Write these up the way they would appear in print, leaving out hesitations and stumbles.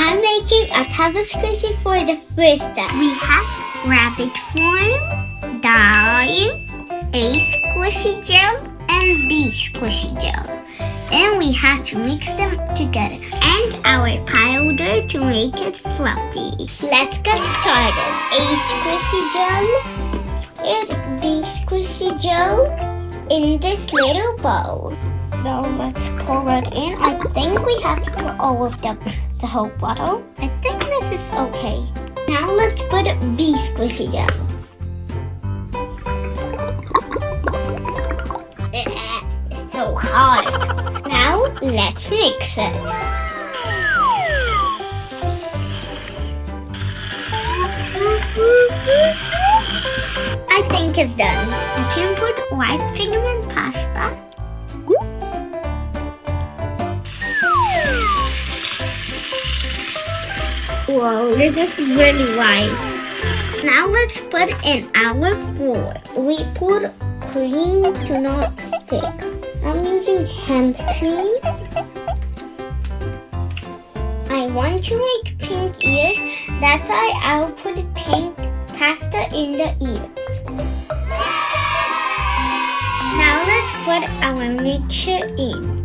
I'm making a tub of squishy for the first time. We have rabbit form, dye, A squishy gel, and B squishy gel. And we have to mix them together. And our powder to make it fluffy. Let's get started. A squishy gel and B squishy gel in this little bowl. Now let's pour it in. I think we have to put all of them, the whole bottle. I think this is okay. Now let's put B squishy gel. It's so hard. Now let's mix it. I think it's done. I can put white pigment pasta. Whoa, this is really white. Now let's put in our flour. We put cream to not stick. I'm using hand cream. I want to make pink ears. That's why I'll put pink pasta in the ears. Now let's put our mixture in.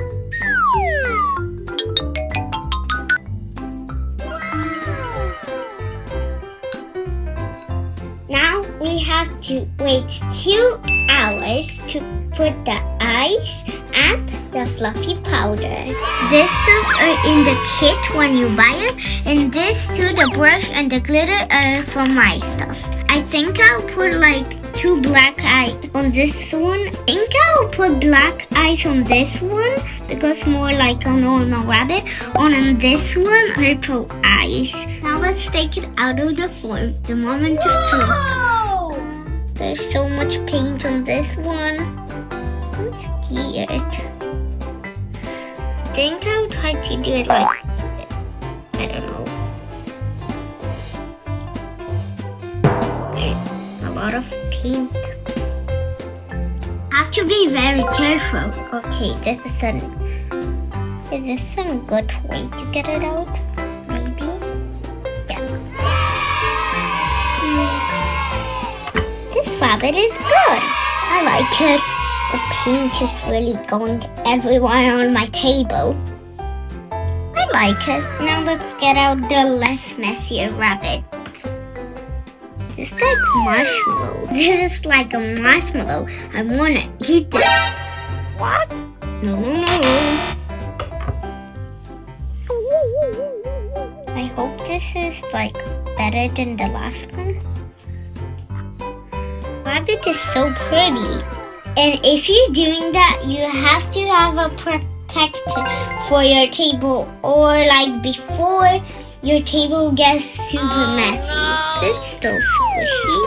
Now we have to wait 2 hours to put the ice and the fluffy powder. This stuff are in the kit when you buy it, and this too, the brush and the glitter are for my stuff. I think I'll put like 2 black eyes on this one. I think I'll put black eyes on this one because more like a normal rabbit. On this one, purple eyes. Now let's take it out of the form. The moment is true. There's so much paint on this one. I'm scared. I think I'll try to do it like, I don't know. A lot of paint. Have to be very careful. Okay, is this some good way to get it out? Maybe? Yeah. This rabbit is good. I like it. The paint is really going everywhere on my table. I like it. Now let's get out the less messier rabbit. Just like marshmallow. This is like a marshmallow. I want to eat it. What? No. I hope this is like better than the last one. Rabbit is so pretty. And if you're doing that, you have to have a protector for your table, or like before your table gets super messy. They're so squishy.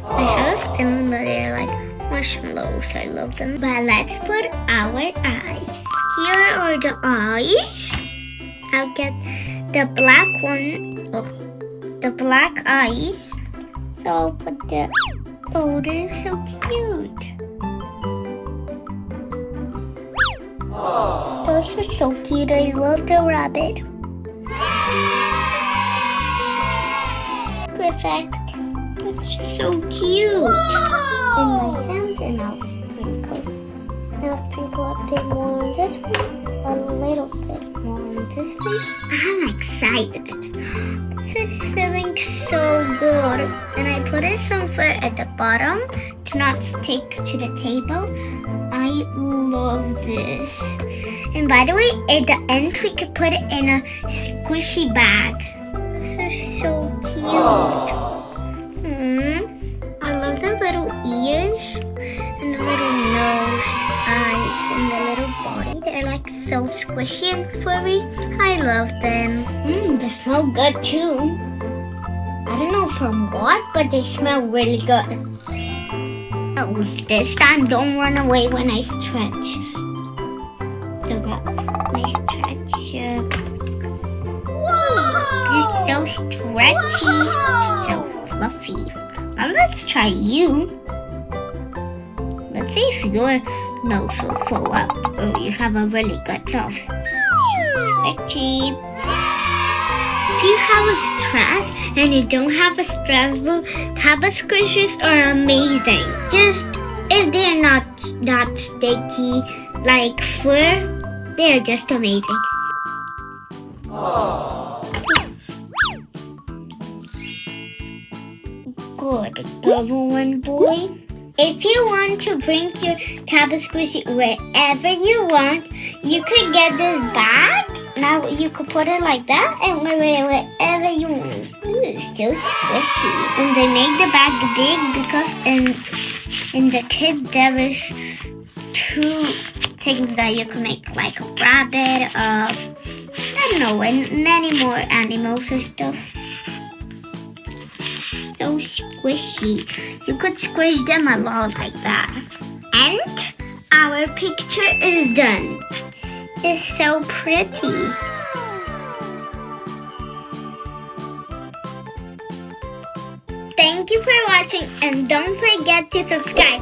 I have a feeling that they're like marshmallows. I love them. But let's put our eyes. Here are the eyes. I'll get the black one. The black eyes. So I'll put the... Oh, they're so cute. Those are so cute. I love the rabbit. Perfect. It's so cute. In my hands, and I'll sprinkle. Now sprinkle a bit more on this one, a little bit more on this one. I'm excited. This is feeling so good. And I put it somewhere at the bottom to not stick to the table. I love this. And by the way, at the end we could put it in a squishy bag. This is so cute. I love the little ears and the little nose, eyes, and the little body. They're like so squishy and furry. I love them. They smell good too. I don't know from what, but they smell really good. Oh, this time don't run away when I stretch. So I stretch. You're so stretchy, so fluffy. Now let's try you. Let's see if your nose will pull up. Oh, you have a really good nose. Stretchy. you have a stress and you don't have a stressful type of squishes are amazing. Just if they're not that sticky like fur, they're just amazing. Good government boy. If you want to bring your Tabby Squishy wherever you want, you could get this bag. Now you could put it like that and wear it wherever you want. Ooh, it's so squishy. And they make the bag big because in the kit there is 2 things that you can make, like a rabbit, I don't know, and many more animals and stuff. So squishy. You could squish them a lot like that. And our picture is done. It's so pretty. Thank you for watching and don't forget to subscribe.